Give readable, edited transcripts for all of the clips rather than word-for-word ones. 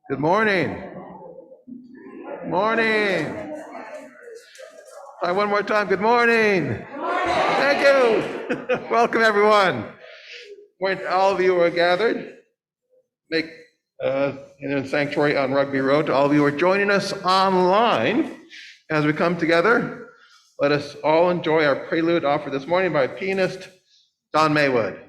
Good morning. Morning. Hi, one more time. Good morning. Thank you. Welcome, everyone. When all of you are gathered, make in the sanctuary on Rugby Road. To all of you who are joining us online as we come together, let us all enjoy our prelude offered this morning by pianist Don Maywood.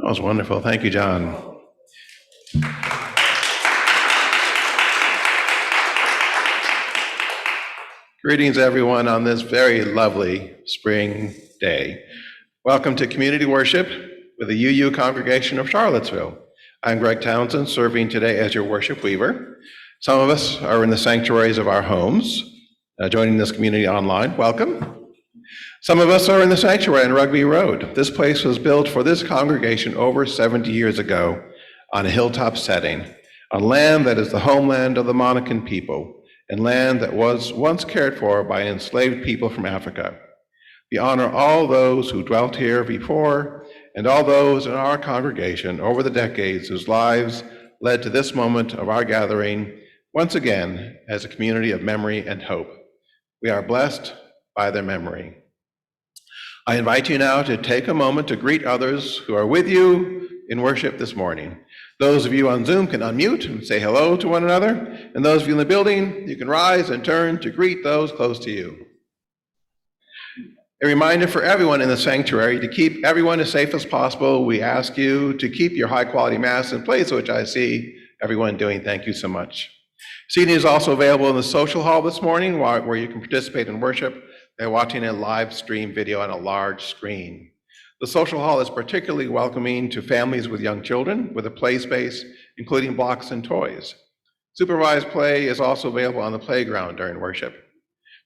That was wonderful. Thank you, John. Greetings, everyone, on this very lovely spring day. Welcome to Community Worship with the UU Congregation of Charlottesville. I'm Greg Townsend, serving today as your worship weaver. Some of us are in the sanctuaries of our homes, joining this community online. Welcome. Some of us are in the sanctuary on Rugby Road. This place was built for this congregation over 70 years ago on a hilltop setting, on land that is the homeland of the Monacan people, and land that was once cared for by enslaved people from Africa. We honor all those who dwelt here before and all those in our congregation over the decades whose lives led to this moment of our gathering, once again, as a community of memory and hope. We are blessed by their memory. I invite you now to take a moment to greet others who are with you in worship this morning. Those of you on Zoom can unmute and say hello to one another, and those of you in the building, you can rise and turn to greet those close to you. A reminder for everyone in the sanctuary to keep everyone as safe as possible. We ask you to keep your high-quality masks in place, which I see everyone doing. Thank you so much. Seating is also available in the social hall this morning, where you can participate in worship by watching a live stream video on a large screen. The social hall is particularly welcoming to families with young children, with a play space, including blocks and toys. Supervised play is also available on the playground during worship.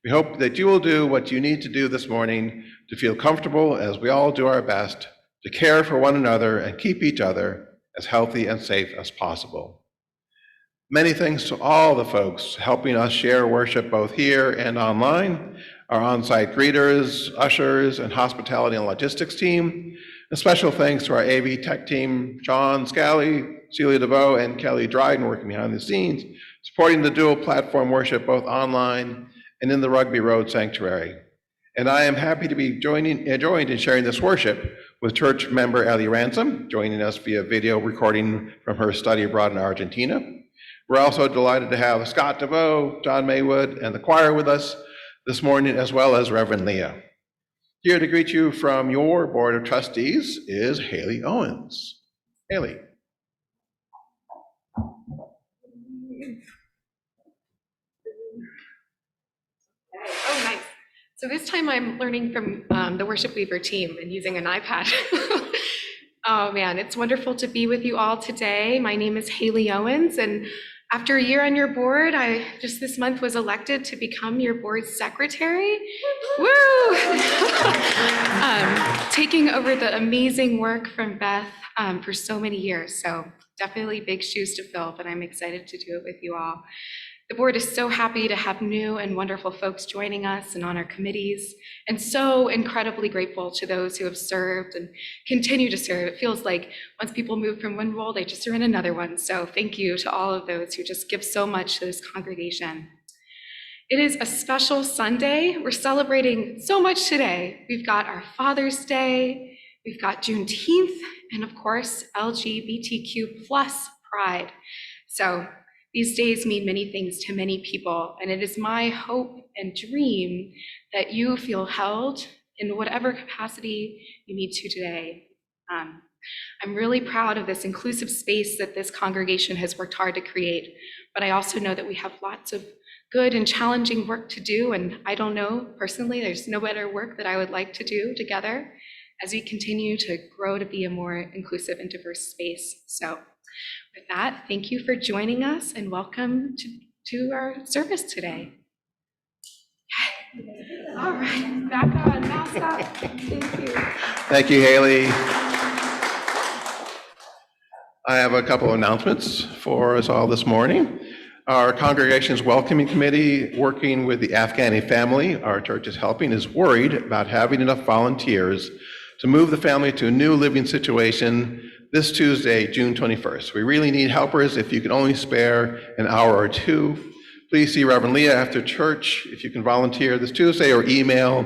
We hope that you will do what you need to do this morning to feel comfortable as we all do our best to care for one another and keep each other as healthy and safe as possible. Many thanks to all the folks helping us share worship both here and online, our on-site greeters, ushers, and hospitality and logistics team, A special thanks to our AV tech team, Sean Scally, Celia DeVoe, and Kelly Dryden working behind the scenes, supporting the dual platform worship both online and in the Rugby Road Sanctuary. And I am happy to be joined in sharing this worship with church member Ellie Ransom, joining us via video recording from her study abroad in Argentina. We're also delighted to have Scott DeVoe, John Maywood, and the choir with us this morning, as well as Reverend Leah. Here to greet you from your Board of Trustees is Haley Owens. Haley. Oh, nice. So this time I'm learning from the Worship Weaver team and using an iPad. Oh man, it's wonderful to be with you all today. My name is Haley Owens, and after a year on your board, I just this month was elected to become your board secretary. Woo! Taking over the amazing work from Beth for so many years. So definitely big shoes to fill, but I'm excited to do it with you all. The board is so happy to have new and wonderful folks joining us and on our committees, and so incredibly grateful to those who have served and continue to serve. It feels like once people move from one role, they just are in another one. So thank you to all of those who just give so much to this congregation. It is a special Sunday. We're celebrating so much today. We've got our Father's Day, we've got Juneteenth, and of course, LGBTQ plus Pride. So these days mean many things to many people, and it is my hope and dream that you feel held in whatever capacity you need to today. I'm really proud of this inclusive space that this congregation has worked hard to create, but I also know that we have lots of good and challenging work to do, and I don't know, personally, there's no better work that I would like to do together as we continue to grow to be a more inclusive and diverse space. So with that, thank you for joining us and welcome to our service today. All right, back on, mask up. Thank you. Thank you, Haley. I have a couple of announcements for us all this morning. Our congregation's welcoming committee, working with the Afghani family our church is helping, is worried about having enough volunteers to move the family to a new living situation this Tuesday, June 21st. We really need helpers. If you can only spare an hour or two, please see Reverend Leah after church if you can volunteer this Tuesday, or email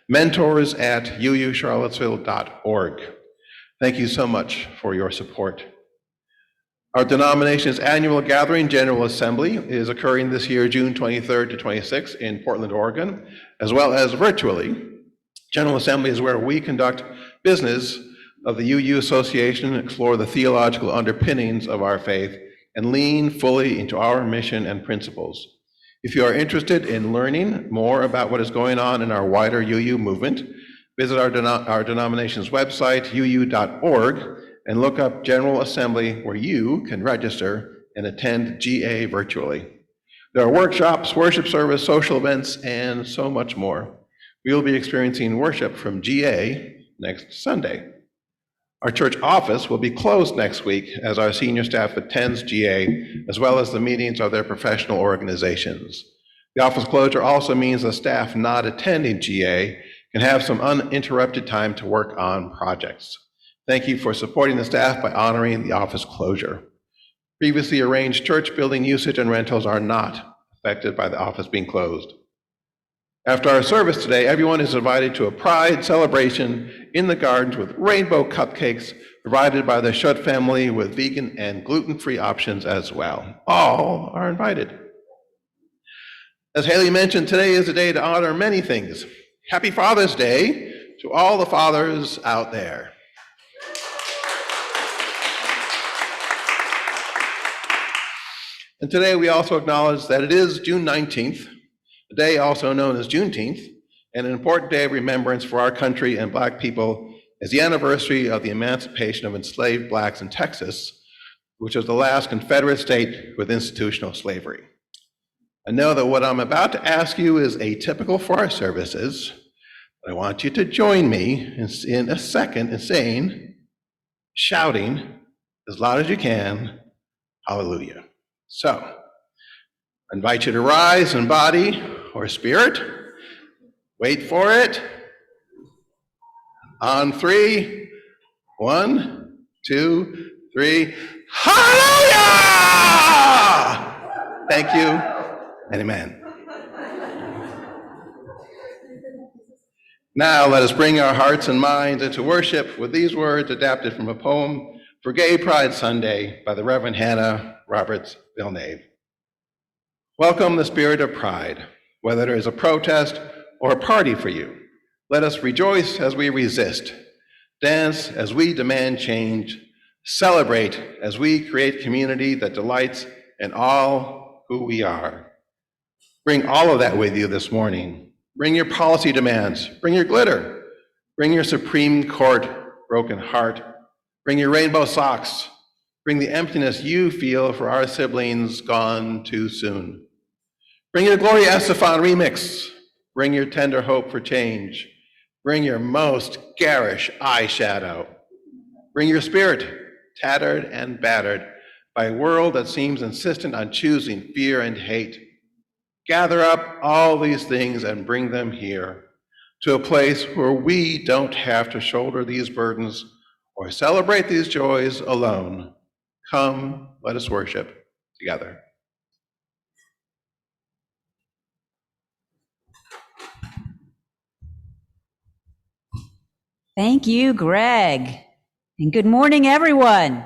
mentors@ucharlottesville.org. Thank you so much for your support. Our denomination's annual gathering, General Assembly, is occurring this year, June 23rd to 26th in Portland, Oregon, as well as virtually. General Assembly is where we conduct business of the UU Association, explore the theological underpinnings of our faith, and lean fully into our mission and principles. If you are interested in learning more about what is going on in our wider UU movement, visit our denomination's website, uu.org, and look up General Assembly, where you can register and attend GA virtually. There are workshops, worship service, social events, and so much more. We will be experiencing worship from GA next Sunday. Our church office will be closed next week as our senior staff attends GA, as well as the meetings of their professional organizations. The office closure also means the staff not attending GA can have some uninterrupted time to work on projects. Thank you for supporting the staff by honoring the office closure. Previously arranged church building usage and rentals are not affected by the office being closed. After our service today, everyone is invited to a pride celebration in the gardens with rainbow cupcakes provided by the Schutt family with vegan and gluten-free options as well. All are invited. As Haley mentioned, today is a day to honor many things. Happy Father's Day to all the fathers out there. And today we also acknowledge that it is June 19th, a day also known as Juneteenth, and an important day of remembrance for our country and Black people as the anniversary of the emancipation of enslaved Blacks in Texas, which was the last Confederate state with institutional slavery. I know that what I'm about to ask you is atypical for our services, but I want you to join me in a second in saying, shouting as loud as you can, hallelujah. So, I invite you to rise in body or spirit. Wait for it. On three, 1, 2, 3. Hallelujah! Thank you, and amen. Now let us bring our hearts and minds into worship with these words adapted from a poem for Gay Pride Sunday by the Reverend Hannah Roberts Villeneuve. Welcome the spirit of pride, whether it is a protest or a party for you. Let us rejoice as we resist, dance as we demand change, celebrate as we create community that delights in all who we are. Bring all of that with you this morning. Bring your policy demands, bring your glitter, bring your Supreme Court broken heart, bring your rainbow socks, bring the emptiness you feel for our siblings gone too soon. Bring your Gloria Estefan remix, bring your tender hope for change, bring your most garish eyeshadow, bring your spirit, tattered and battered by a world that seems insistent on choosing fear and hate. Gather up all these things and bring them here to a place where we don't have to shoulder these burdens or celebrate these joys alone. Come, let us worship together. Thank you, Greg. And good morning, everyone.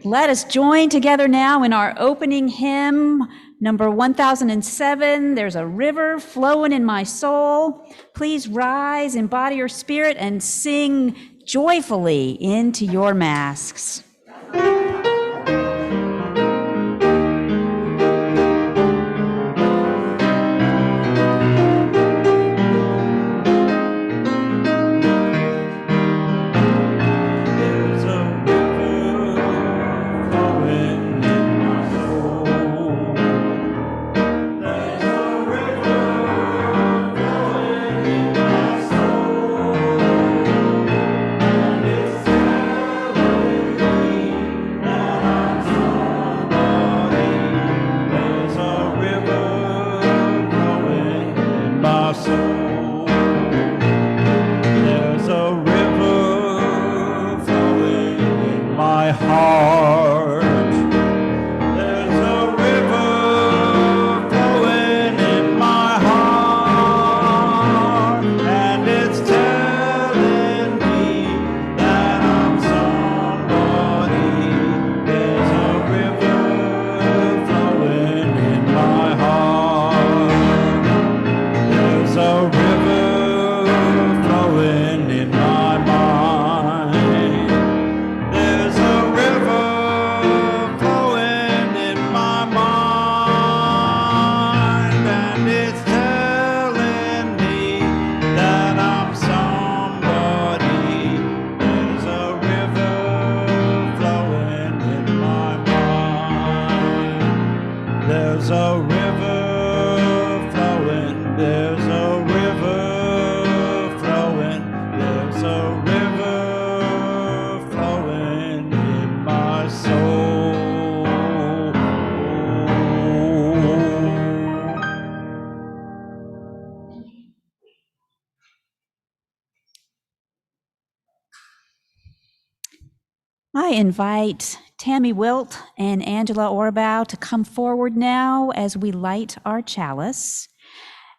Let us join together now in our opening hymn, number 1007, There's a River Flowing in My Soul. Please rise, embody your spirit, and sing joyfully into your masks. I invite Tammy Wilt and Angela Orbow to come forward now as we light our chalice.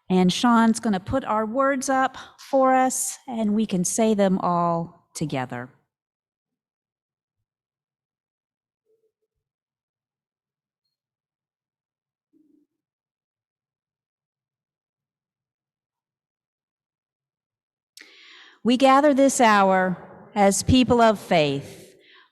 And Sean's going to put our words up for us, and we can say them all together. We gather this hour as people of faith,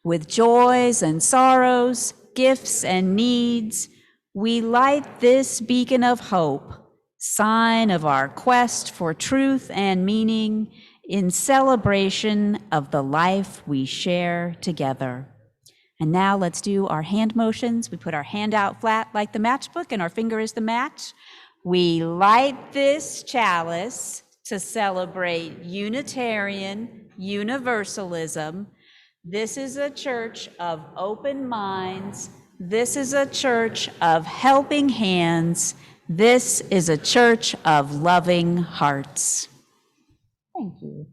with joys and sorrows, gifts and needs. We light this beacon of hope, sign of our quest for truth and meaning, in celebration of the life we share together. And now let's do our hand motions. We put our hand out flat like the matchbook, and our finger is the match. We light this chalice to celebrate Unitarian Universalism. This is a church of open minds. This is a church of helping hands. This is a church of loving hearts. Thank you.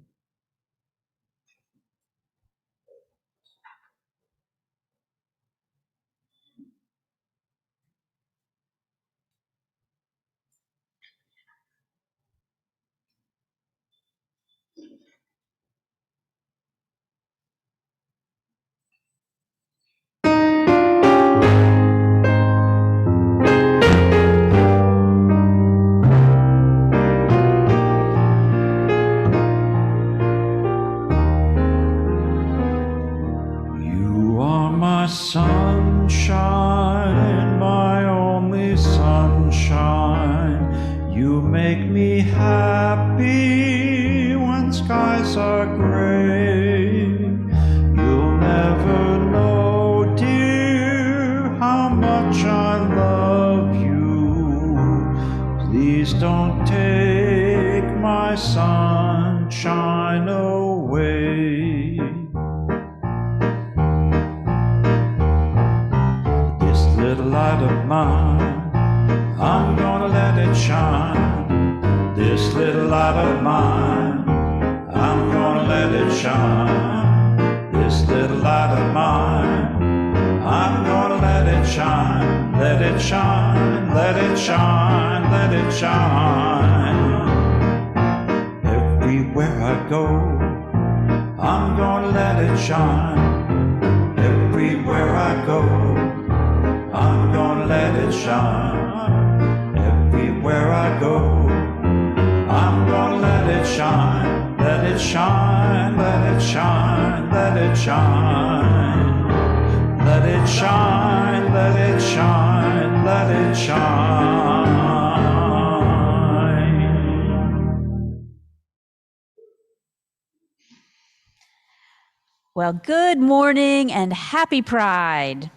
sunshine, my only sunshine. You make me happy when skies are gray. You'll never know, dear, how much I love you. Please don't take my sunshine away. This little light of mine, I'm gonna let it shine. This little light of mine, I'm gonna let it shine. This little light of mine, I'm gonna let it shine. Let it shine, let it shine, let it shine. Everywhere I go, I'm gonna let it shine. Everywhere I go, I'm gonna let it shine. Everywhere I go, I'm gonna let it shine. Let it shine, let it shine, let it shine. Let it shine, let it shine, let it shine. Well, good morning and happy Pride.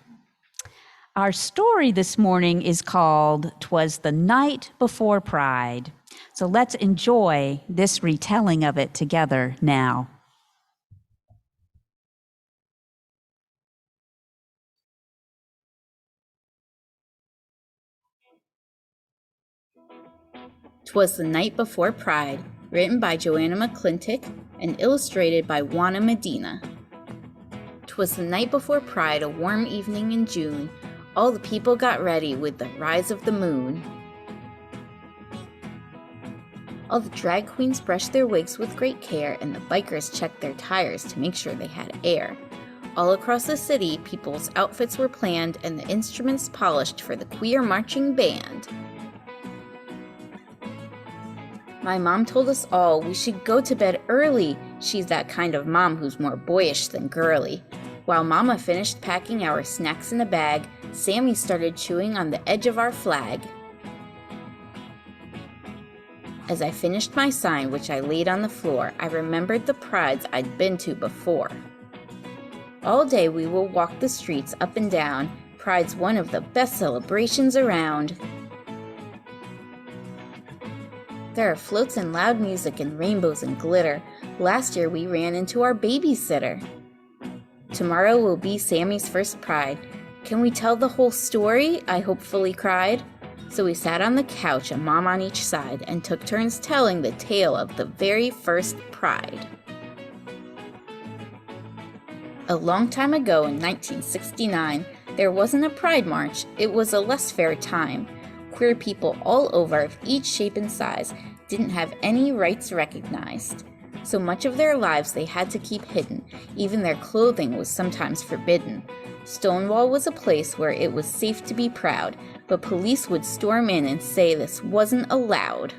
Our story this morning is called "'Twas the Night Before Pride." So let's enjoy this retelling of it together now. "'Twas the Night Before Pride," written by Joanna McClintock and illustrated by Juana Medina. 'Twas the night before Pride, a warm evening in June. All the people got ready with the rise of the moon. All the drag queens brushed their wigs with great care, and the bikers checked their tires to make sure they had air. All across the city, people's outfits were planned and the instruments polished for the queer marching band. My mom told us all we should go to bed early. She's that kind of mom who's more boyish than girly. While Mama finished packing our snacks in a bag, Sammy started chewing on the edge of our flag. As I finished my sign, which I laid on the floor, I remembered the prides I'd been to before. All day we will walk the streets up and down. Pride's one of the best celebrations around. There are floats and loud music and rainbows and glitter. Last year we ran into our babysitter. Tomorrow will be Sammy's first Pride. Can we tell the whole story? I hopefully cried. So we sat on the couch, a mom on each side, and took turns telling the tale of the very first Pride. A long time ago in 1969, there wasn't a Pride March. It was a less fair time. Queer people all over, of each shape and size, didn't have any rights recognized. So much of their lives they had to keep hidden. Even their clothing was sometimes forbidden. Stonewall was a place where it was safe to be proud, but police would storm in and say this wasn't allowed.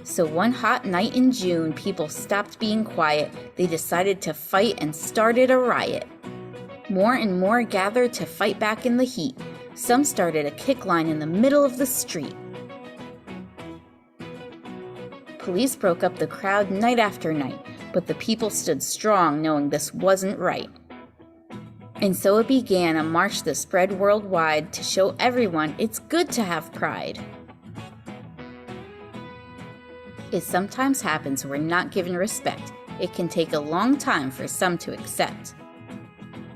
So one hot night in June, people stopped being quiet. They decided to fight and started a riot. More and more gathered to fight back in the heat. Some started a kick line in the middle of the street. Police broke up the crowd night after night, but the people stood strong, knowing this wasn't right. And so it began, a march that spread worldwide to show everyone it's good to have pride. It sometimes happens we're not given respect. It can take a long time for some to accept.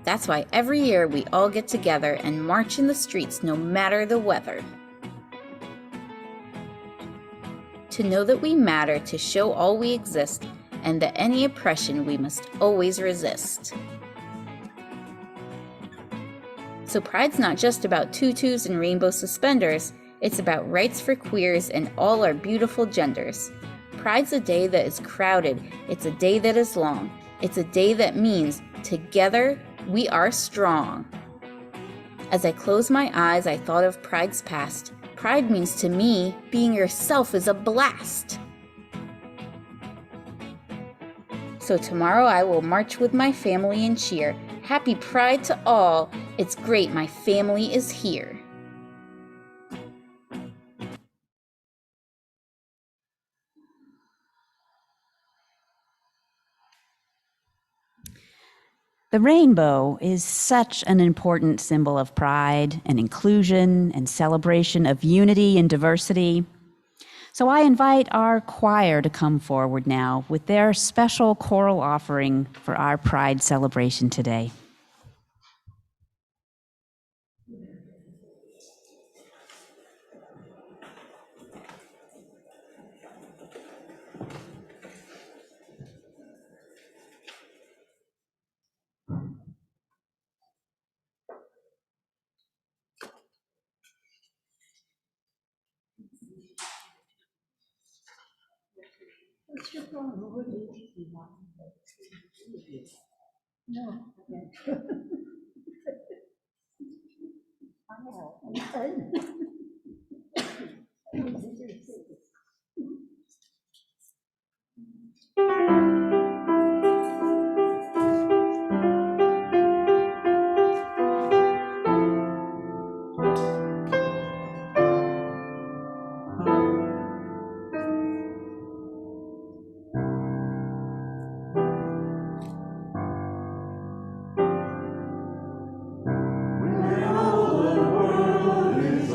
That's why every year we all get together and march in the streets no matter the weather. To know that we matter, to show all we exist, and that any oppression we must always resist. So Pride's not just about tutus and rainbow suspenders, it's about rights for queers and all our beautiful genders. Pride's a day that is crowded, it's a day that is long, it's a day that means, together, we are strong. As I closed my eyes, I thought of Pride's past. Pride means to me, being yourself is a blast. So tomorrow I will march with my family and cheer, Happy Pride to all. It's great my family is here. The rainbow is such an important symbol of pride and inclusion and celebration of unity and diversity. So I invite our choir to come forward now with their special choral offering for our Pride celebration today. When all the world is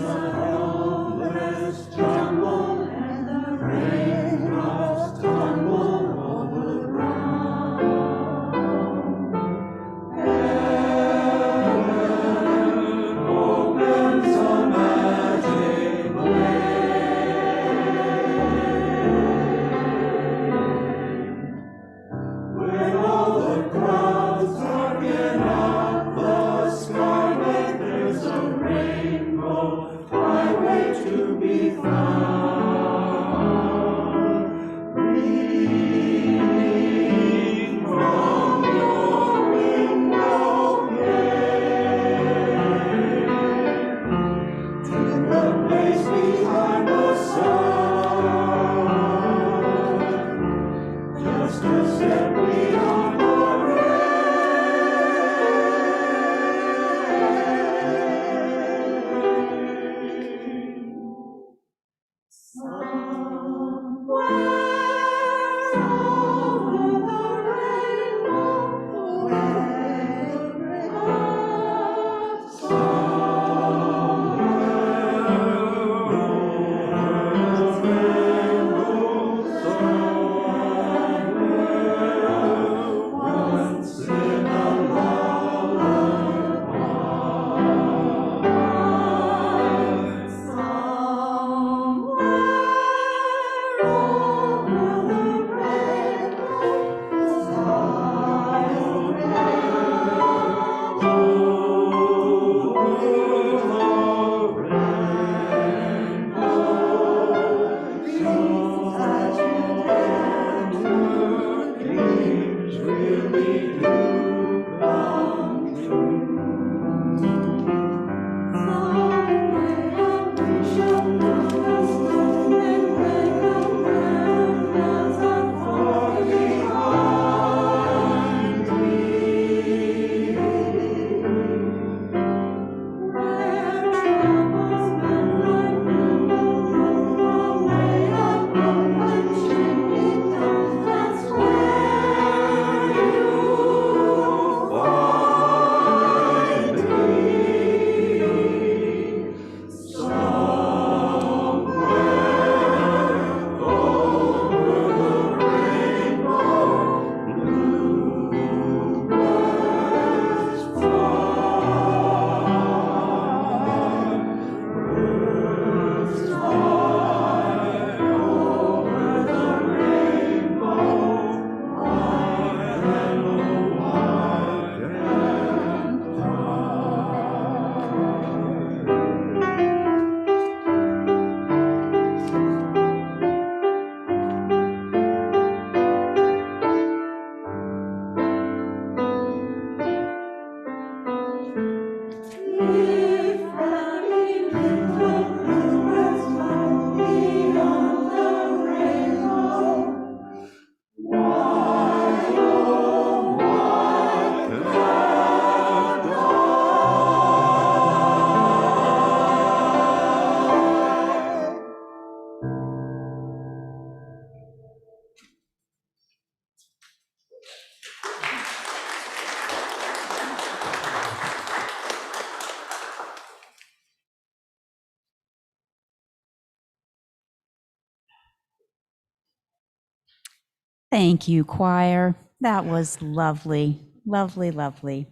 Thank you, choir. That was lovely, lovely, lovely.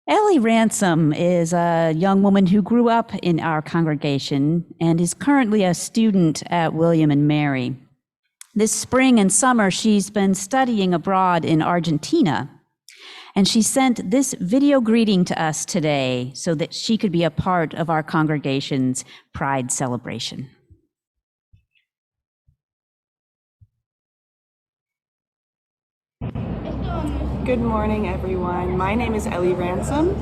Ellie Ransom is a young woman who grew up in our congregation and is currently a student at William and Mary. This spring and summer, she's been studying abroad in Argentina, and she sent this video greeting to us today so that she could be a part of our congregation's Pride celebration. Good morning, everyone. My name is Ellie Ransom.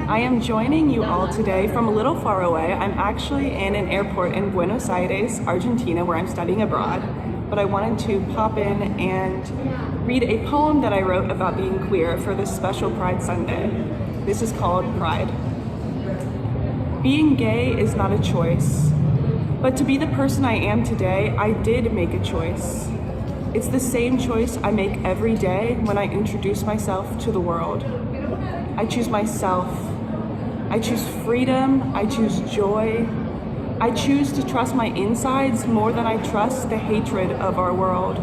I am joining you all today from a little far away. I'm actually in an airport in Buenos Aires, Argentina, where I'm studying abroad. But I wanted to pop in and read a poem that I wrote about being queer for this special Pride Sunday. This is called Pride. Being gay is not a choice, but to be the person I am today, I did make a choice. It's the same choice I make every day when I introduce myself to the world. I choose myself. I choose freedom. I choose joy. I choose to trust my insides more than I trust the hatred of our world.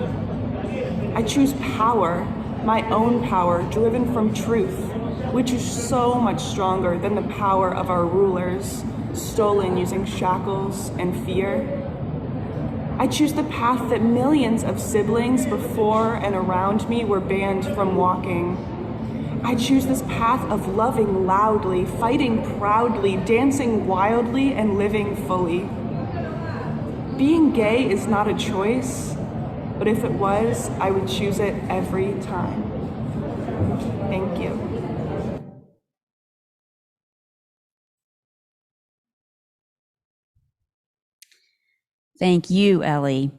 I choose power, my own power, driven from truth, which is so much stronger than the power of our rulers, stolen using shackles and fear. I choose the path that millions of siblings before and around me were banned from walking. I choose this path of loving loudly, fighting proudly, dancing wildly, and living fully. Being gay is not a choice, but if it was, I would choose it every time. Thank you. Thank you, Ellie.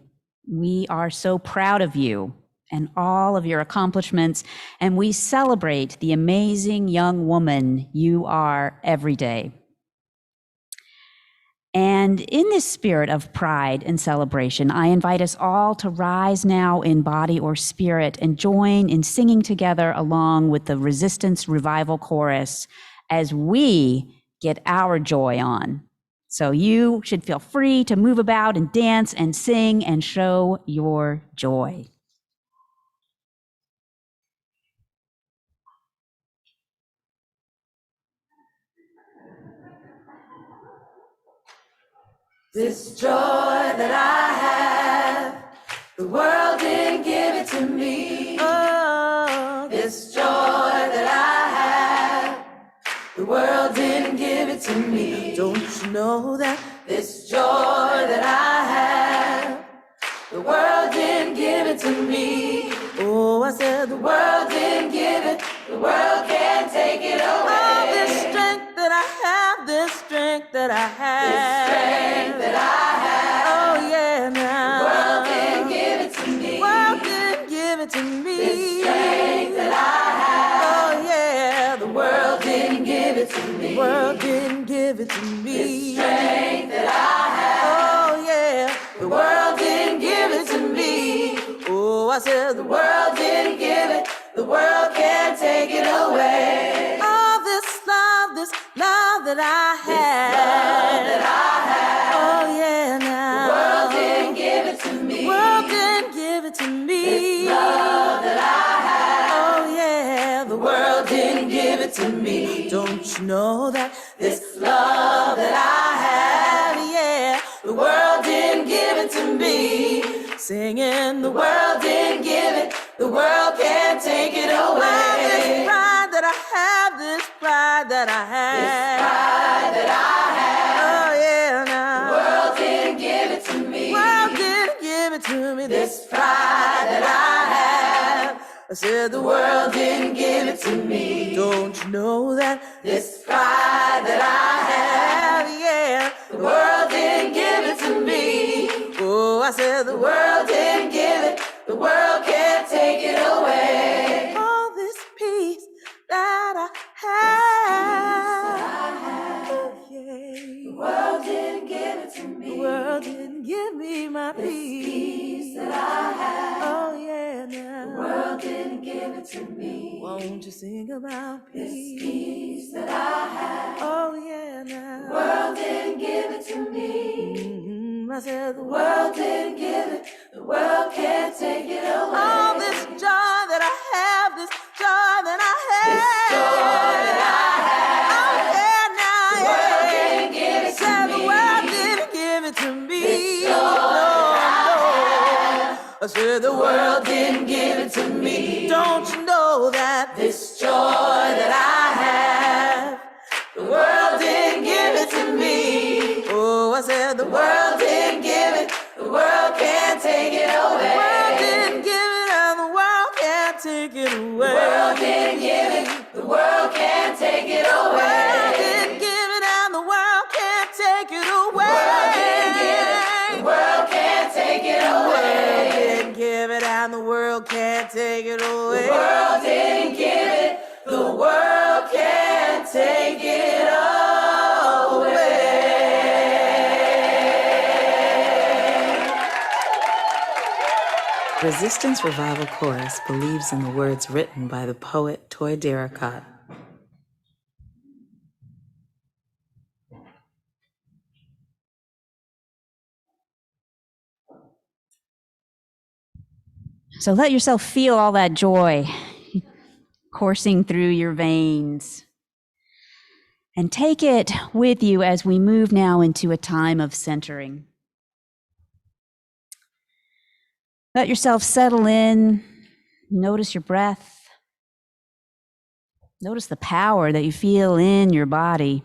We are so proud of you and all of your accomplishments, and we celebrate the amazing young woman you are every day. And in this spirit of pride and celebration, I invite us all to rise now in body or spirit and join in singing together along with the Resistance Revival Chorus as we get our joy on. So you should feel free to move about and dance and sing and show your joy. This joy that I have, the world didn't give it to me. Oh, this joy that I have, the world didn't give it to me. Don't you know that this joy that I have, the world didn't give it to me. Oh, I said the world didn't give it, the world can't take it away. Oh, this strength that I have, this strength that I have, this strength that I have. Oh yeah, now the world didn't give it to me. The world didn't give it to me. This strength that I have. Oh yeah, the world didn't give it to me. The world didn't give it to me. This strength that I have. Oh yeah, the world didn't give it to me. Oh, I said the world didn't give it. The world can't take it away. Oh, this love that I have. This love that I have. Oh yeah, now the world didn't give it to me. The world didn't give it to me. This love that I have. Oh yeah, the world didn't give it to me. Don't you know that this love that I have, yeah, the world didn't give it to me. Singing, the world didn't give it, the world can't take it away. This pride that I have, this pride that I have, this pride that I have. Oh yeah, now the world didn't give it to me. The world didn't give it to me. This pride that I have. I said the world didn't give it to me. Don't you know that this pride that I have, yeah, the world didn't give it to me. Oh, I said the world didn't give it, the world can't take it away. All this peace that I have, oh, yeah. The world didn't give it to me. The world didn't give me my peace that I have. Oh yeah, now the world didn't give it to me. Won't you sing about peace? This peace that I have. Oh yeah, now the world didn't give it to me. I said the world didn't give it, the The world can't take it away. All this joy that I have, this joy that I have. This joy that I have. Oh, yeah, now, The world didn't give it to Said the me. world didn't give it to me. This joy that I said the world didn't give it to me. Don't you know that This joy that I have, the world didn't give it to me. Oh, I said the world didn't give it, the world can't take it away. world didn't give it and the world can't take it away. The world didn't give it, the world can't take it The away. world didn't give it and the world can't take it away. The world didn't give it, the world can't take it The world away. didn't give it and the world can't take it away. The world didn't give it, the world can't take it away. Resistance Revival Chorus believes in the words written by the poet Toy Derricott. So let yourself feel all that joy coursing through your veins. And take it with you as we move now into a time of centering. Let yourself settle in. Notice your breath. Notice the power that you feel in your body.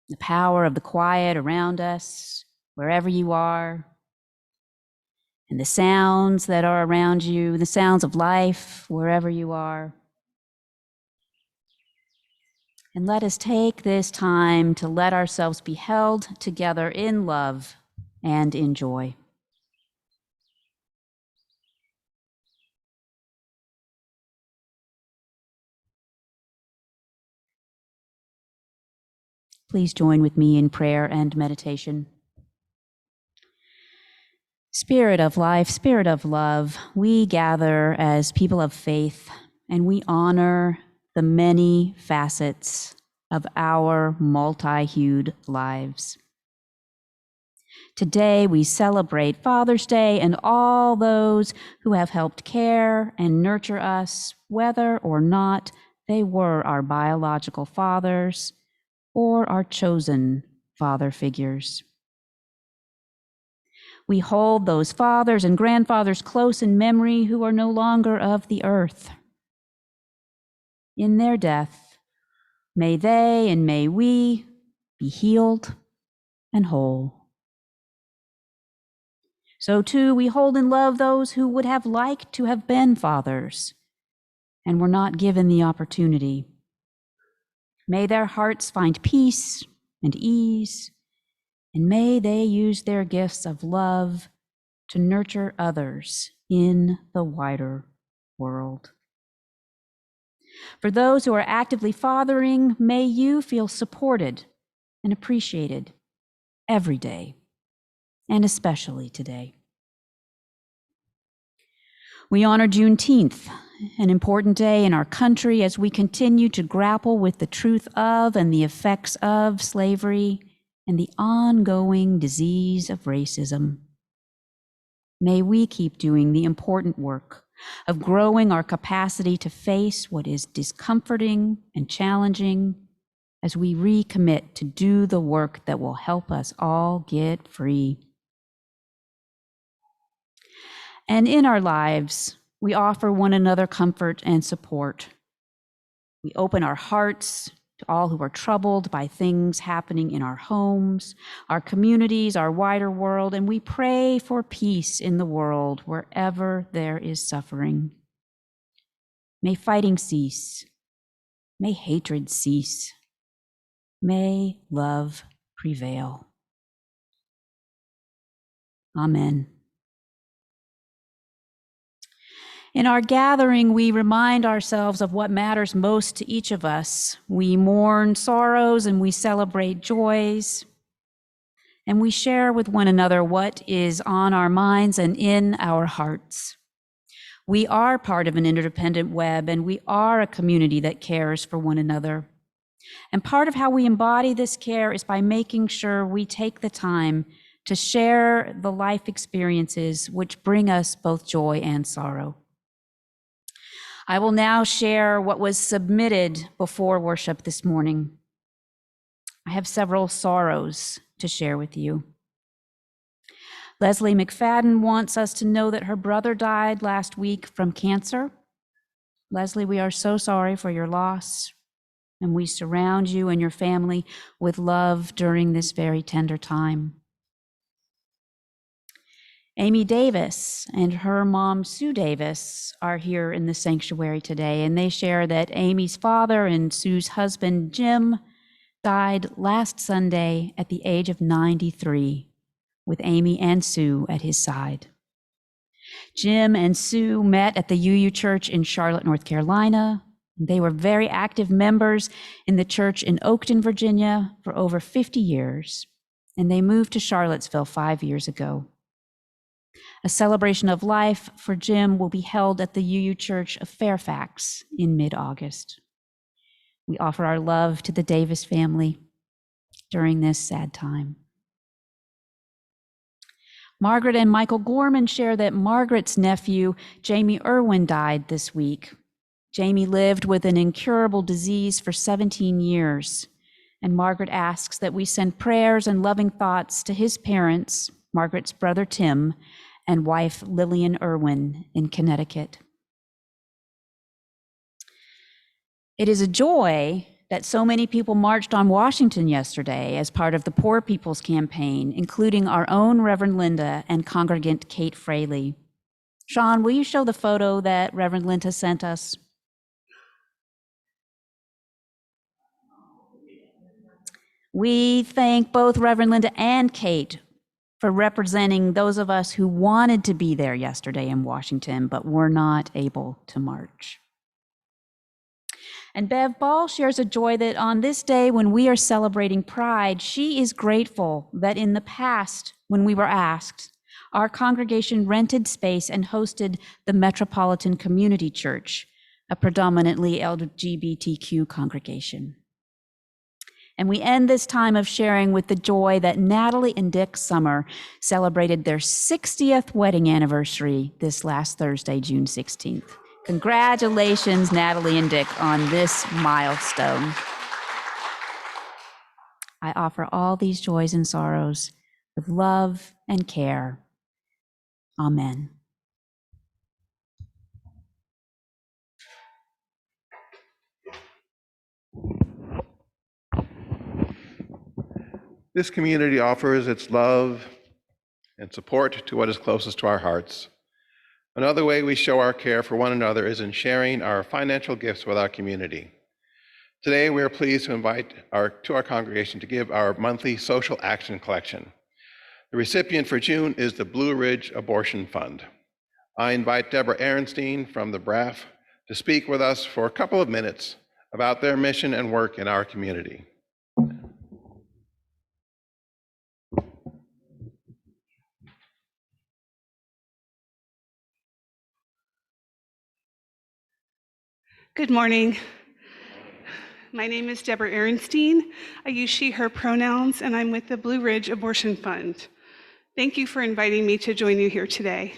The power of the quiet around us, wherever you are. And the sounds that are around you, the sounds of life, wherever you are. And let us take this time to let ourselves be held together in love and in joy. Please join with me in prayer and meditation. Spirit of life, Spirit of love, we gather as people of faith and we honor the many facets of our multi-hued lives. Today we celebrate Father's Day and all those who have helped care and nurture us, whether or not they were our biological fathers or our chosen father figures. We hold those fathers and grandfathers close in memory who are no longer of the earth. In their death, may they and may we be healed and whole. So too, we hold in love those who would have liked to have been fathers and were not given the opportunity. May their hearts find peace and ease, and may they use their gifts of love to nurture others in the wider world. For those who are actively fathering, may you feel supported and appreciated every day, and especially today. We honor Juneteenth, an important day in our country as we continue to grapple with the truth of and the effects of slavery and the ongoing disease of racism. May we keep doing the important work of growing our capacity to face what is discomforting and challenging as we recommit to do the work that will help us all get free. And in our lives, we offer one another comfort and support. We open our hearts to all who are troubled by things happening in our homes, our communities, our wider world, and we pray for peace in the world wherever there is suffering. May fighting cease. May hatred cease. May love prevail. Amen. In our gathering, we remind ourselves of what matters most to each of us. We mourn sorrows and we celebrate joys. And we share with one another what is on our minds and in our hearts. We are part of an interdependent web, and we are a community that cares for one another. And part of how we embody this care is by making sure we take the time to share the life experiences which bring us both joy and sorrow. I will now share what was submitted before worship this morning. I have several sorrows to share with you. Leslie McFadden wants us to know that her brother died last week from cancer. Leslie, we are so sorry for your loss, and we surround you and your family with love during this very tender time. Amy Davis and her mom, Sue Davis, are here in the sanctuary today, and they share that Amy's father and Sue's husband, Jim, died last Sunday at the age of 93, with Amy and Sue at his side. Jim and Sue met at the UU Church in Charlotte, North Carolina. They were very active members in the church in Oakton, Virginia for over 50 years, and they moved to Charlottesville 5 years ago. A celebration of life for Jim will be held at the UU Church of Fairfax in mid-August. We offer our love to the Davis family during this sad time. Margaret and Michael Gorman share that Margaret's nephew, Jamie Irwin, died this week. Jamie lived with an incurable disease for 17 years, and Margaret asks that we send prayers and loving thoughts to his parents, Margaret's brother Tim, and wife Lillian Irwin in Connecticut. It is a joy that so many people marched on Washington yesterday as part of the Poor People's Campaign, including our own Reverend Linda and congregant Kate Fraley. Sean, will you show the photo that Reverend Linda sent us? We thank both Reverend Linda and Kate for representing those of us who wanted to be there yesterday in Washington, but were not able to march. And Bev Ball shares a joy that on this day when we are celebrating Pride, she is grateful that in the past, when we were asked, our congregation rented space and hosted the Metropolitan Community Church, a predominantly LGBTQ congregation. And we end this time of sharing with the joy that Natalie and Dick Summer celebrated their 60th wedding anniversary this last Thursday, June 16th. Congratulations, Natalie and Dick, on this milestone. I offer all these joys and sorrows with love and care. Amen. This community offers its love and support to what is closest to our hearts. Another way we show our care for one another is in sharing our financial gifts with our community. Today, we are pleased to invite our congregation to give our monthly social action collection. The recipient for June is the Blue Ridge Abortion Fund. I invite Deborah Ehrenstein from the BRAF to speak with us for a couple of minutes about their mission and work in our community. Good morning. My name is Deborah Ehrenstein. I use she, her pronouns, and I'm with the Blue Ridge Abortion Fund. Thank you for inviting me to join you here today.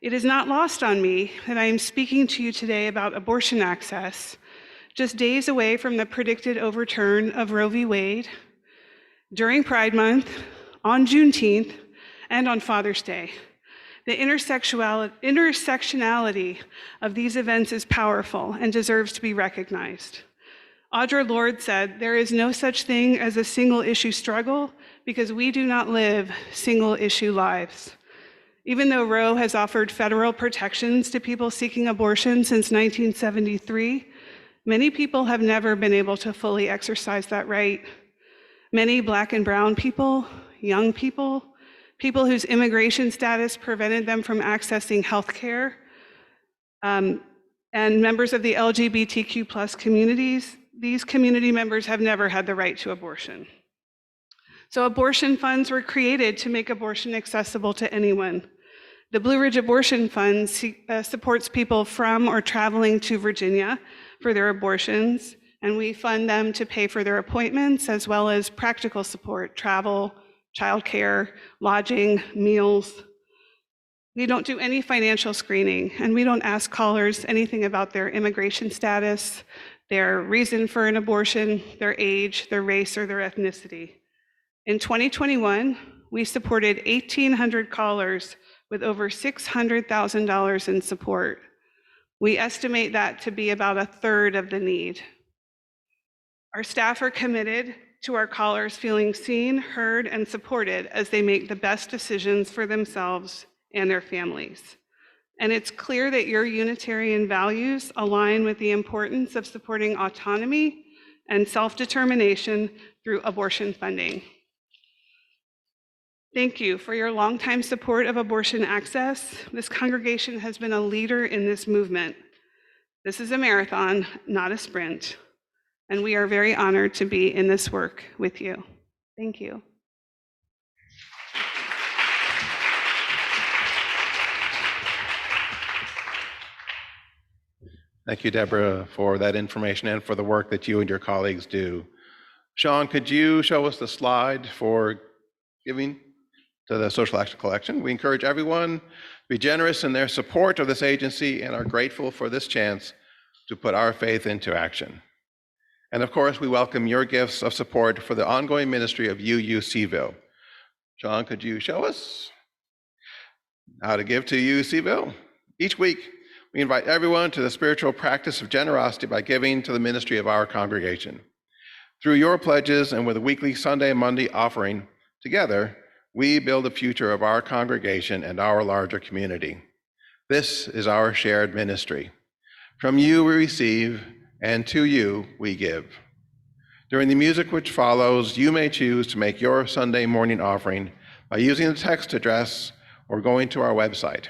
It is not lost on me that I am speaking to you today about abortion access, just days away from the predicted overturn of Roe v. Wade, during Pride Month, on Juneteenth, and on Father's Day. The intersectionality of these events is powerful and deserves to be recognized. Audre Lorde said, "There is no such thing as a single-issue struggle because we do not live single-issue lives." Even though Roe has offered federal protections to people seeking abortion since 1973, many people have never been able to fully exercise that right. Many Black and brown people, young people, people whose immigration status prevented them from accessing health care, and members of the LGBTQ plus communities, these community members have never had the right to abortion. So abortion funds were created to make abortion accessible to anyone. The Blue Ridge Abortion Fund supports people from or traveling to Virginia for their abortions, and we fund them to pay for their appointments as well as practical support, travel, childcare, lodging, meals. We don't do any financial screening, and we don't ask callers anything about their immigration status, their reason for an abortion, their age, their race, or their ethnicity. In 2021, we supported 1,800 callers with over $600,000 in support. We estimate that to be about a third of the need. Our staff are committed to our callers feeling seen, heard, and supported as they make the best decisions for themselves and their families. And it's clear that your Unitarian values align with the importance of supporting autonomy and self-determination through abortion funding. Thank you for your longtime support of abortion access. This congregation has been a leader in this movement. This is a marathon, not a sprint, and we are very honored to be in this work with you. Thank you. Thank you, Deborah, for that information and for the work that you and your colleagues do. Sean, could you show us the slide for giving to the Social Action Collection? We encourage everyone to be generous in their support of this agency and are grateful for this chance to put our faith into action. And of course, we welcome your gifts of support for the ongoing ministry of UU Seville. Sean, could you show us how to give to UU Seville? Each week, we invite everyone to the spiritual practice of generosity by giving to the ministry of our congregation. Through your pledges and with a weekly Sunday and Monday offering, together, we build the future of our congregation and our larger community. This is our shared ministry. From you we receive, and to you we give. During the music which follows, you may choose to make your Sunday morning offering by using the text address or going to our website.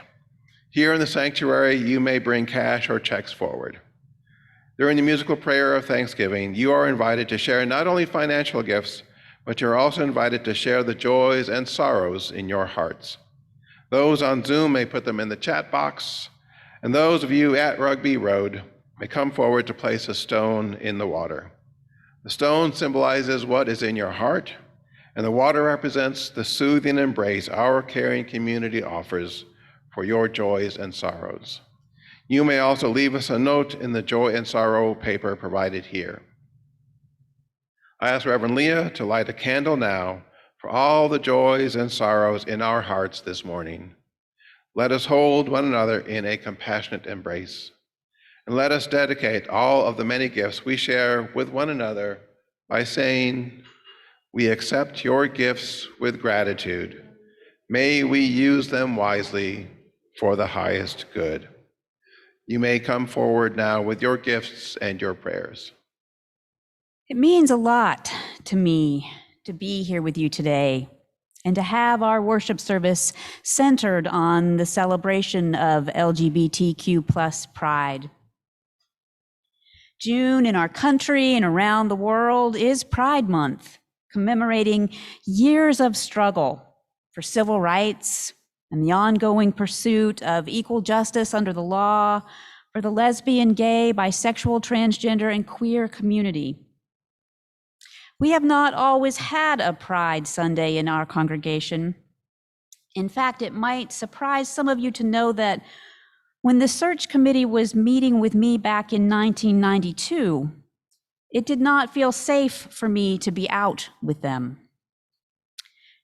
Here in the sanctuary, you may bring cash or checks forward. During the musical prayer of thanksgiving, you are invited to share not only financial gifts, but you're also invited to share the joys and sorrows in your hearts. Those on Zoom may put them in the chat box, and those of you at Rugby Road may come forward to place a stone in the water. The stone symbolizes what is in your heart, and the water represents the soothing embrace our caring community offers for your joys and sorrows. You may also leave us a note in the joy and sorrow paper provided here. I ask Reverend Leah to light a candle now for all the joys and sorrows in our hearts this morning. Let us hold one another in a compassionate embrace, and let us dedicate all of the many gifts we share with one another by saying, "We accept your gifts with gratitude. May we use them wisely for the highest good." You may come forward now with your gifts and your prayers. It means a lot to me to be here with you today and to have our worship service centered on the celebration of LGBTQ plus pride. June in our country and around the world is Pride Month, commemorating years of struggle for civil rights and the ongoing pursuit of equal justice under the law for the lesbian, gay, bisexual, transgender, and queer community. We have not always had a Pride Sunday in our congregation. In fact, it might surprise some of you to know that when the search committee was meeting with me back in 1992, it did not feel safe for me to be out with them.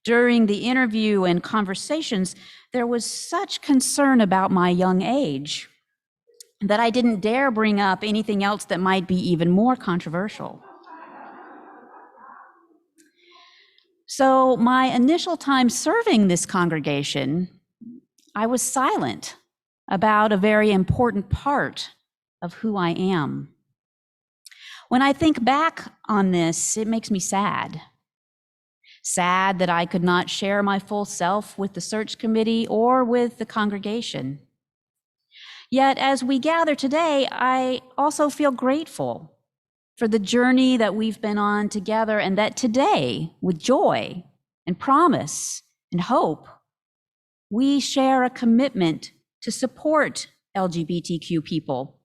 During the interview and conversations, there was such concern about my young age that I didn't dare bring up anything else that might be even more controversial. So my initial time serving this congregation, I was silent about a very important part of who I am. When I think back on this, it makes me sad. Sad that I could not share my full self with the search committee or with the congregation. Yet as we gather today, I also feel grateful for the journey that we've been on together, and that today, with joy and promise and hope, we share a commitment to support LGBTQ people,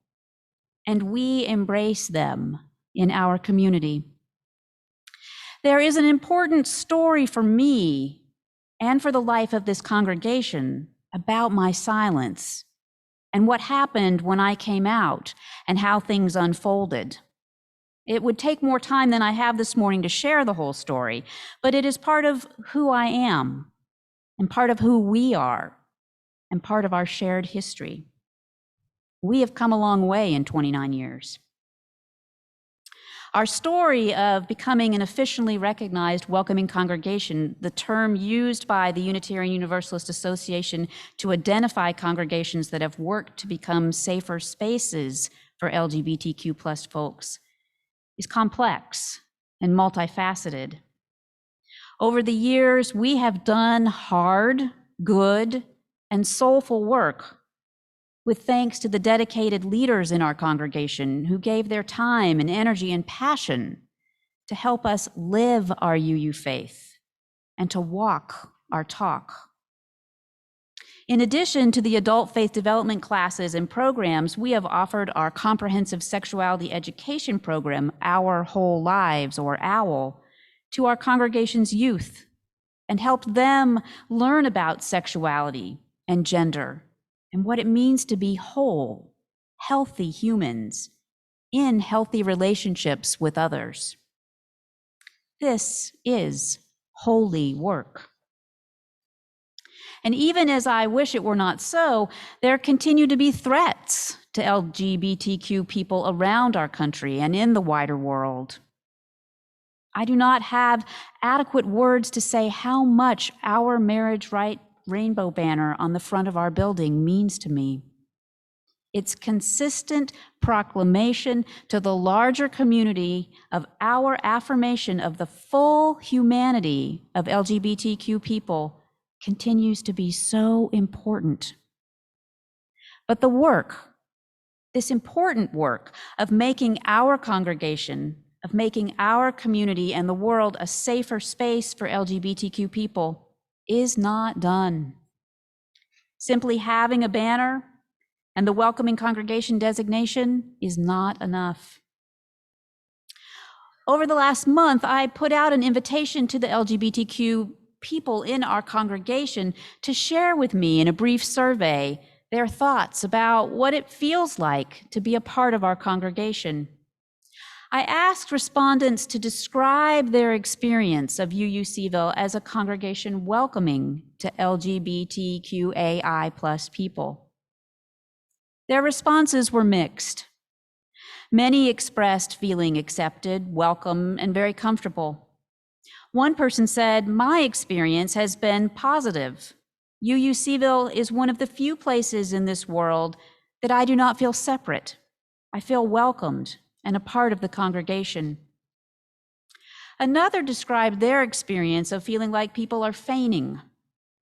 and we embrace them in our community. There is an important story for me and for the life of this congregation about my silence and what happened when I came out and how things unfolded. It would take more time than I have this morning to share the whole story, but it is part of who I am and part of who we are and part of our shared history. We have come a long way in 29 years. Our story of becoming an officially recognized welcoming congregation, the term used by the Unitarian Universalist Association to identify congregations that have worked to become safer spaces for LGBTQ plus folks, is complex and multifaceted. Over the years, we have done hard, good, and soulful work with thanks to the dedicated leaders in our congregation who gave their time and energy and passion to help us live our UU faith and to walk our talk. In addition to the adult faith development classes and programs, we have offered our comprehensive sexuality education program, Our Whole Lives, or OWL, to our congregation's youth and helped them learn about sexuality and gender and what it means to be whole, healthy humans in healthy relationships with others. This is holy work. And even as I wish it were not so, there continue to be threats to LGBTQ people around our country and in the wider world. I do not have adequate words to say how much our marriage right rainbow banner on the front of our building means to me. Its consistent proclamation to the larger community of our affirmation of the full humanity of LGBTQ people continues to be so important. But the work, this important work of making our congregation, of making our community and the world a safer space for LGBTQ people, is not done. Simply having a banner and the welcoming congregation designation is not enough. Over the last month, I put out an invitation to the LGBTQ people in our congregation to share with me in a brief survey their thoughts about what it feels like to be a part of our congregation. I asked respondents to describe their experience of UUCville as a congregation welcoming to LGBTQAI plus people. Their responses were mixed. Many expressed feeling accepted, welcome, and very comfortable. One person said, "My experience has been positive. UUCville is one of the few places in this world that I do not feel separate. I feel welcomed and a part of the congregation." Another described their experience of feeling like people are feigning,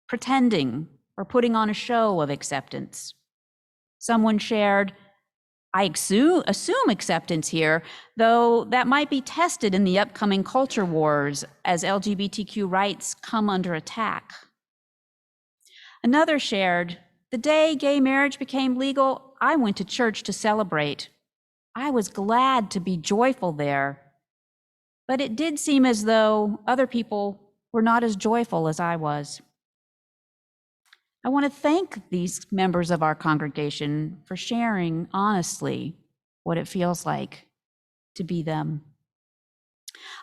pretending, or putting on a show of acceptance. Someone shared, "I assume acceptance here, though that might be tested in the upcoming culture wars as LGBTQ rights come under attack." Another shared, "The day gay marriage became legal, I went to church to celebrate. I was glad to be joyful there, but it did seem as though other people were not as joyful as I was." I want to thank these members of our congregation for sharing honestly what it feels like to be them.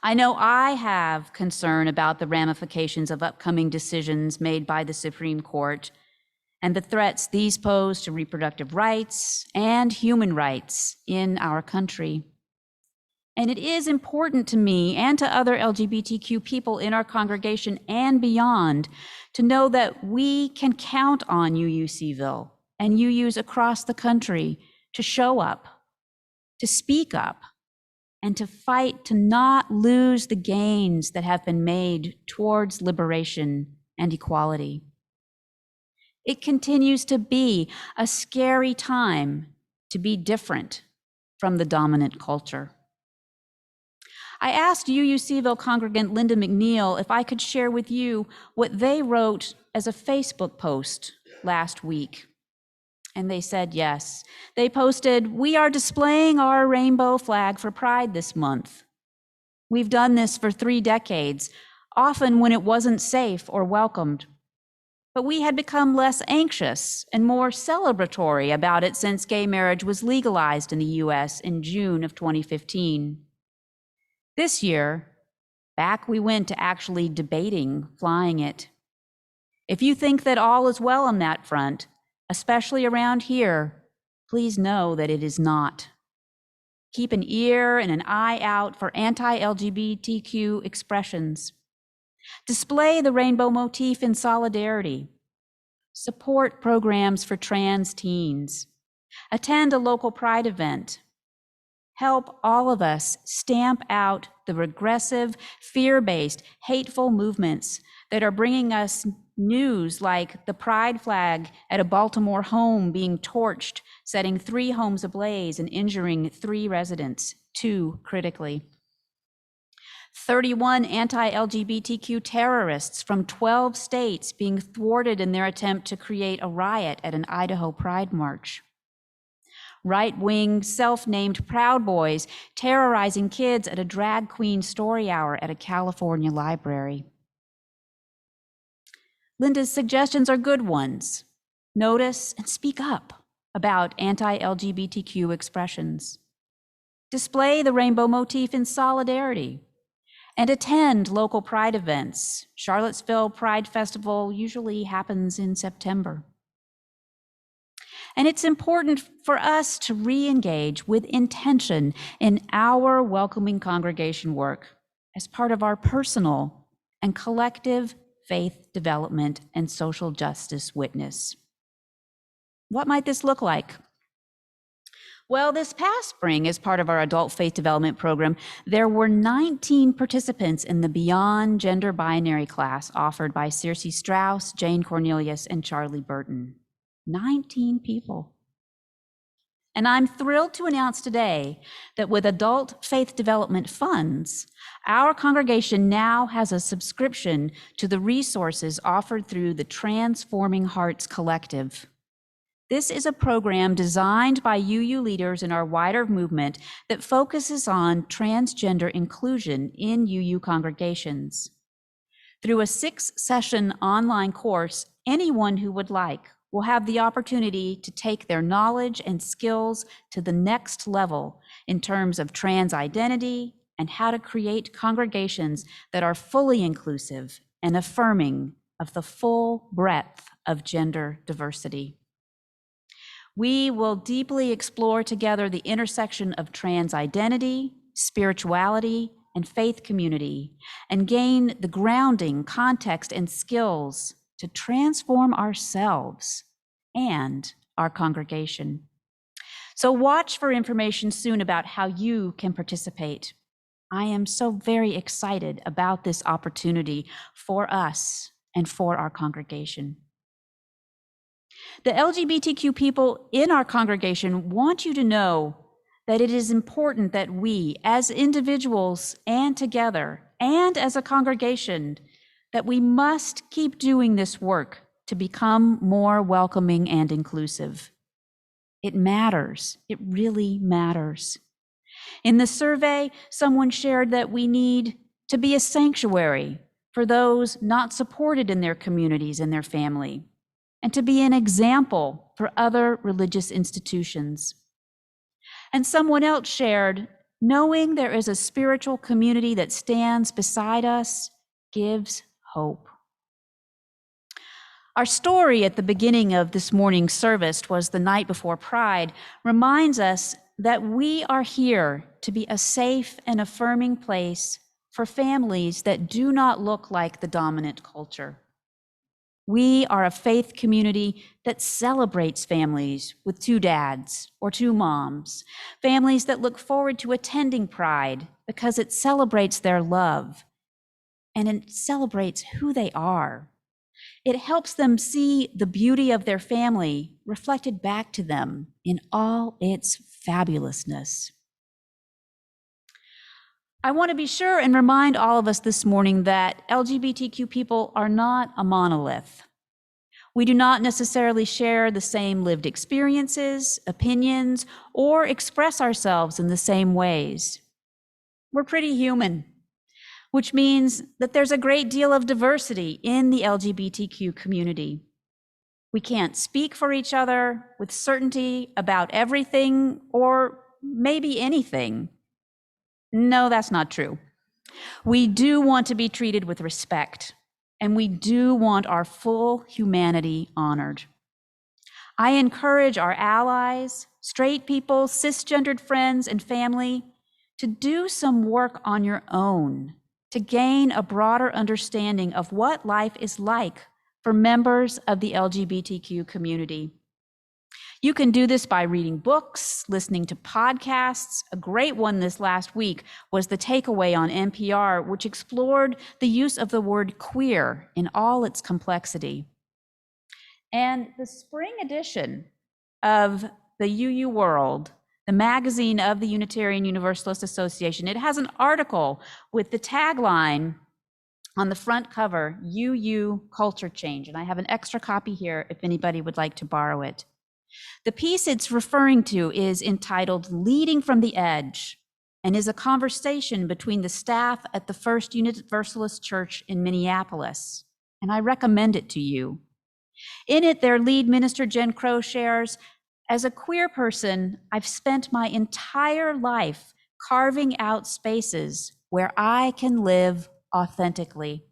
I know I have concern about the ramifications of upcoming decisions made by the Supreme Court and the threats these pose to reproductive rights and human rights in our country. And it is important to me and to other LGBTQ people in our congregation and beyond to know that we can count on UUCville and UUs across the country to show up, to speak up, and to fight to not lose the gains that have been made towards liberation and equality. It continues to be a scary time to be different from the dominant culture. I asked UUCville congregant Linda McNeil if I could share with you what they wrote as a Facebook post last week. And they said yes. They posted, "We are displaying our rainbow flag for Pride this month. We've done this for 3 decades, often when it wasn't safe or welcomed. But we had become less anxious and more celebratory about it since gay marriage was legalized in the US in June of 2015. This year, back we went to actually debating flying it. If you think that all is well on that front, especially around here, please know that it is not. Keep an ear and an eye out for anti-LGBTQ expressions. Display the rainbow motif in solidarity. Support programs for trans teens. Attend a local pride event. Help all of us stamp out the regressive, fear-based, hateful movements that are bringing us news like the pride flag at a Baltimore home being torched, setting 3 homes ablaze and injuring 3 residents, 2 critically. 31 anti-LGBTQ terrorists from 12 states being thwarted in their attempt to create a riot at an Idaho Pride March. Right-wing, self-named Proud Boys terrorizing kids at a drag queen story hour at a California library. Linda's suggestions are good ones. Notice and speak up about anti-LGBTQ expressions. Display the rainbow motif in solidarity. And attend local pride events. Charlottesville Pride Festival usually happens in September. And it's important for us to re-engage with intention in our welcoming congregation work as part of our personal and collective faith development and social justice witness. What might this look like? Well, this past spring, as part of our adult faith development program, there were 19 participants in the Beyond Gender Binary class offered by Circe Strauss, Jane Cornelius, and Charlie Burton. 19 people. And I'm thrilled to announce today that with adult faith development funds, our congregation now has a subscription to the resources offered through the Transforming Hearts Collective. This is a program designed by UU leaders in our wider movement that focuses on transgender inclusion in UU congregations. Through a 6-session online course, anyone who would like will have the opportunity to take their knowledge and skills to the next level in terms of trans identity and how to create congregations that are fully inclusive and affirming of the full breadth of gender diversity. We will deeply explore together the intersection of trans identity, spirituality, and faith community, and gain the grounding, context, and skills to transform ourselves and our congregation. So watch for information soon about how you can participate. I am so very excited about this opportunity for us and for our congregation. The LGBTQ people in our congregation want you to know that it is important that we, as individuals and together, and as a congregation, that we must keep doing this work to become more welcoming and inclusive. It matters. It really matters. In the survey, someone shared that we need to be a sanctuary for those not supported in their communities and their family, and to be an example for other religious institutions. And someone else shared, knowing there is a spiritual community that stands beside us gives hope. Our story at the beginning of this morning's service was the night before Pride, reminds us that we are here to be a safe and affirming place for families that do not look like the dominant culture. We are a faith community that celebrates families with 2 dads or 2 moms, families that look forward to attending Pride because it celebrates their love and it celebrates who they are. It helps them see the beauty of their family reflected back to them in all its fabulousness. I want to be sure and remind all of us this morning that LGBTQ people are not a monolith. We do not necessarily share the same lived experiences, opinions, or express ourselves in the same ways. We're pretty human, which means that there's a great deal of diversity in the LGBTQ community. We can't speak for each other with certainty about everything or maybe anything. No, that's not true. We do want to be treated with respect, and we do want our full humanity honored. I encourage our allies, straight people, cisgendered friends, and family to do some work on your own to gain a broader understanding of what life is like for members of the LGBTQ community. You can do this by reading books, listening to podcasts. A great one this last week was The Takeaway on NPR, which explored the use of the word queer in all its complexity. And the spring edition of the UU World, the magazine of the Unitarian Universalist Association, it has an article with the tagline on the front cover, UU Culture Change. And I have an extra copy here if anybody would like to borrow it. The piece it's referring to is entitled Leading from the Edge and is a conversation between the staff at the First Universalist Church in Minneapolis. And I recommend it to you. In it, their lead minister, Jen Crow, shares, as a queer person, I've spent my entire life carving out spaces where I can live authentically.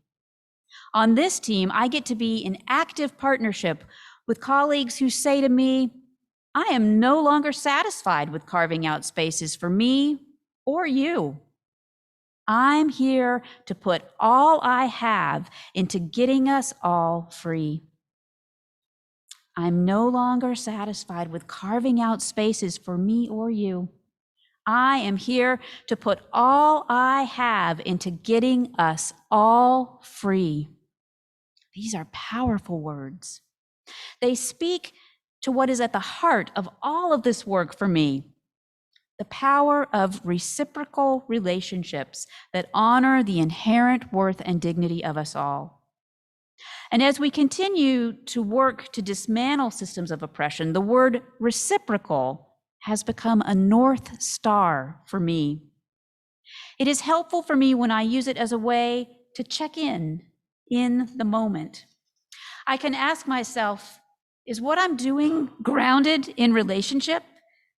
On this team, I get to be in active partnership with colleagues who say to me, I am no longer satisfied with carving out spaces for me or you. I'm here to put all I have into getting us all free. I'm no longer satisfied with carving out spaces for me or you. I am here to put all I have into getting us all free. These are powerful words. They speak to what is at the heart of all of this work for me, the power of reciprocal relationships that honor the inherent worth and dignity of us all. And as we continue to work to dismantle systems of oppression, the word reciprocal has become a North Star for me. It is helpful for me when I use it as a way to check in the moment. I can ask myself, is what I'm doing grounded in relationship?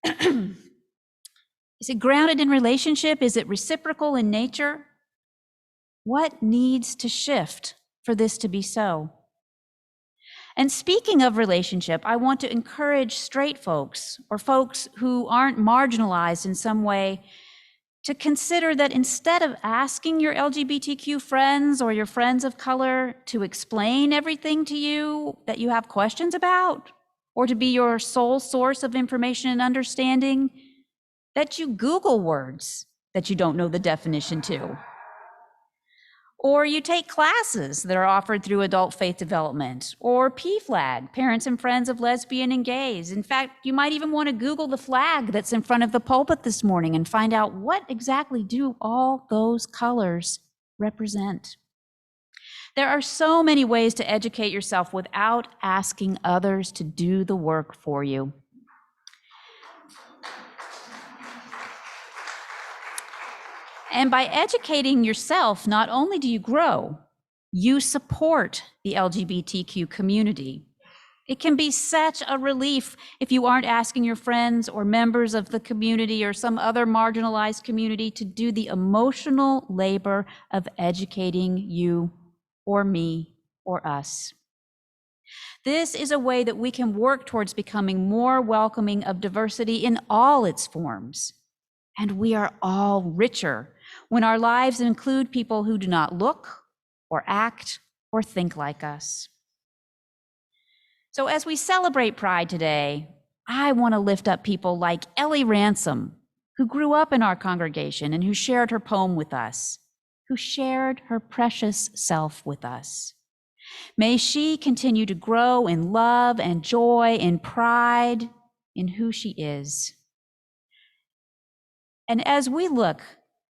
Is it grounded in relationship? Is it reciprocal in nature? What needs to shift for this to be so? And speaking of relationship, I want to encourage straight folks or folks who aren't marginalized in some way to consider that instead of asking your LGBTQ friends or your friends of color to explain everything to you that you have questions about, or to be your sole source of information and understanding, that you Google words that you don't know the definition to. Or you take classes that are offered through Adult Faith Development, or PFLAG, Parents and Friends of Lesbian and Gays. In fact, you might even want to Google the flag that's in front of the pulpit this morning and find out what exactly do all those colors represent. There are so many ways to educate yourself without asking others to do the work for you. And by educating yourself, not only do you grow, you support the LGBTQ community. It can be such a relief if you aren't asking your friends or members of the community or some other marginalized community to do the emotional labor of educating you or me or us. This is a way that we can work towards becoming more welcoming of diversity in all its forms. And we are all richer when our lives include people who do not look or act or think like us. So as we celebrate Pride today, I want to lift up people like Ellie Ransom, who grew up in our congregation and who shared her poem with us, who shared her precious self with us. May she continue to grow in love and joy and pride in who she is. And as we look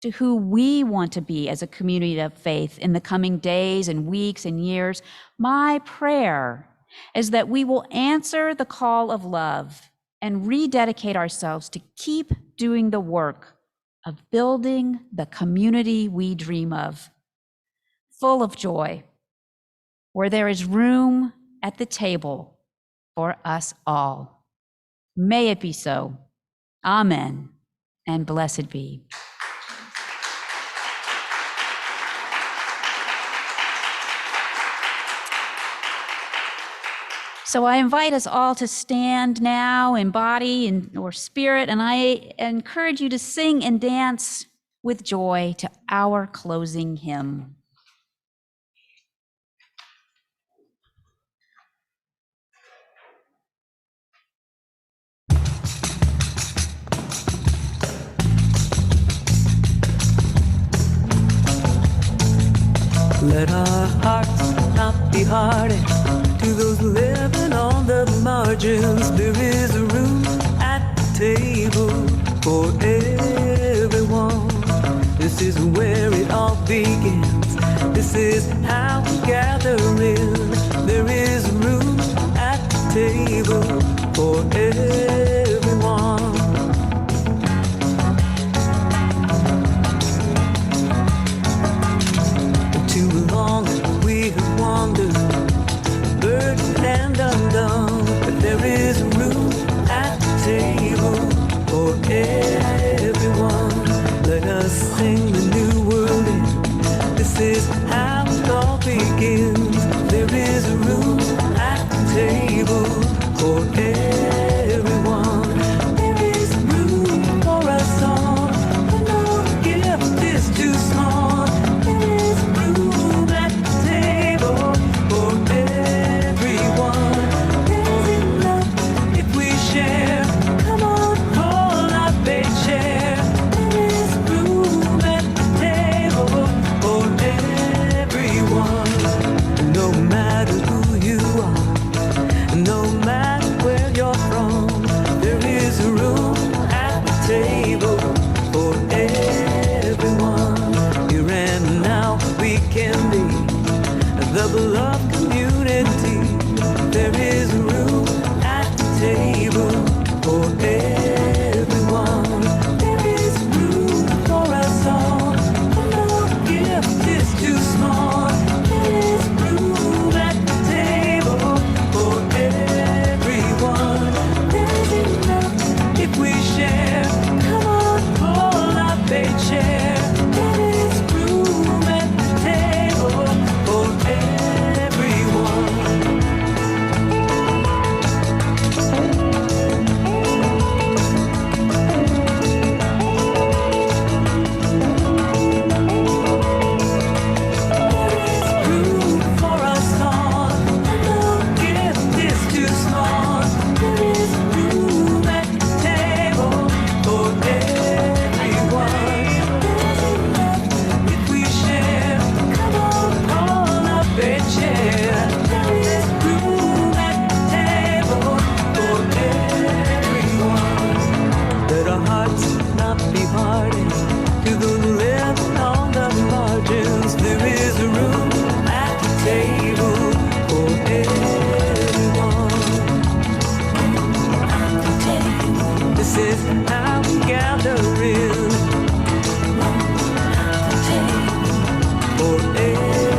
to who we want to be as a community of faith in the coming days and weeks and years, my prayer is that we will answer the call of love and rededicate ourselves to keep doing the work of building the community we dream of full of joy, where there is room at the table for us all. May it be so. Amen, and blessed be. So I invite us all to stand now in body or spirit, and I encourage you to sing and dance with joy to our closing hymn. Let our hearts not be hardened to those living on the margins. There is room at the table for everyone. This is where it all begins. This is how we gather in. There is room at the table for everyone. Too long we have wandered, burdened and undone, but there is room at the table for everyone. Let us sing the new world in. This is how it all begins. There is room at the table for everyone. There is room for us all, and no gift is too small. There is room at the table for everyone. There's enough if we share. Come on, pull up a chair. There is room at the table for everyone. No matter who you are, no matter where you're from, there is room at the table for everyone. Here and now we can be the beloved community. There is room at the table for everyone. There is room for us all, and no gift is too small. There is room at the table for everyone. There's enough if we share. Come on, pull up a chair. There is room at the table for everyone. There is room for us all, and no gift is too small. There is room at the table for everyone. There's enough if we share. Come on, pull up a chair. There is room at the table for everyone. Let our hearts not be hardened to the living on the margins. There is room at the table for everyone. This is how we gather in for everyone.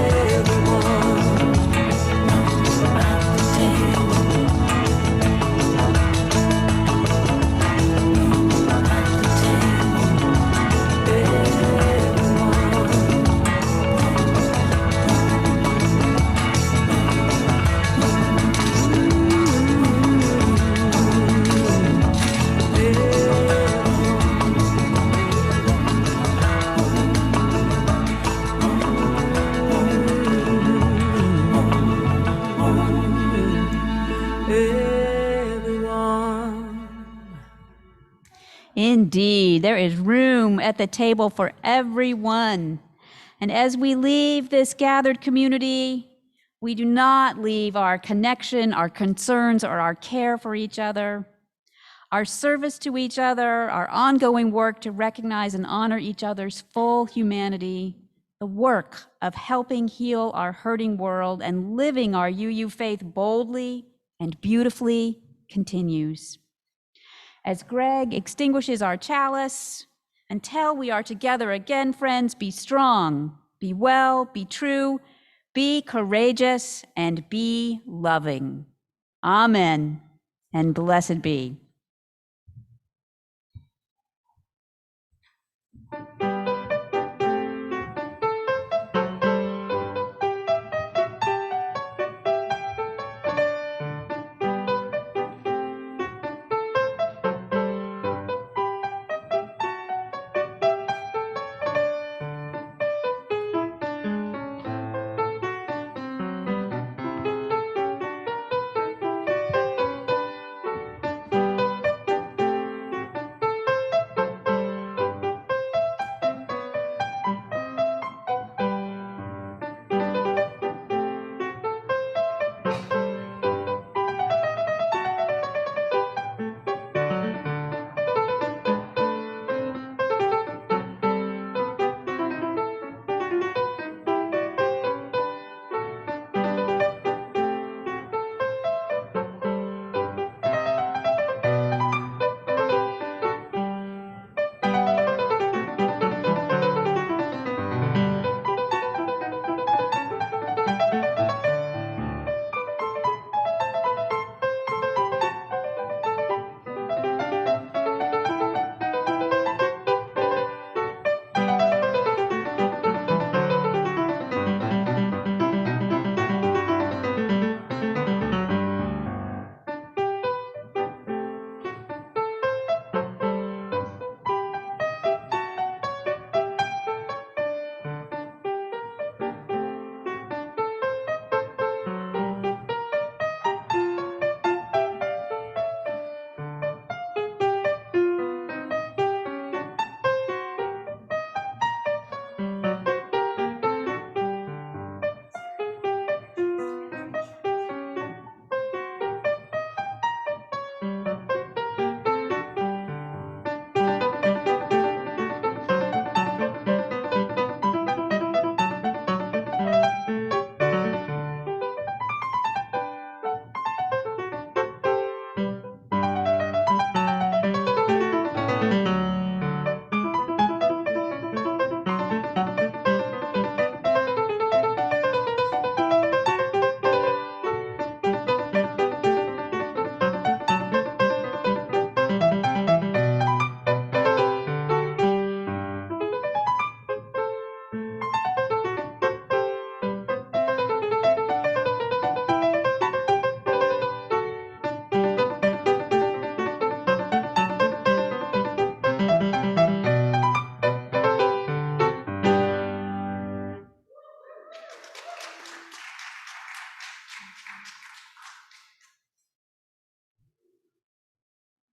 Indeed, there is room at the table for everyone. And as we leave this gathered community, we do not leave our connection, our concerns, or our care for each other, our service to each other, our ongoing work to recognize and honor each other's full humanity, the work of helping heal our hurting world and living our UU faith boldly and beautifully continues. As Greg extinguishes our chalice, until we are together again, friends, be strong, Be well, be true, be courageous, and be loving. Amen, and blessed be.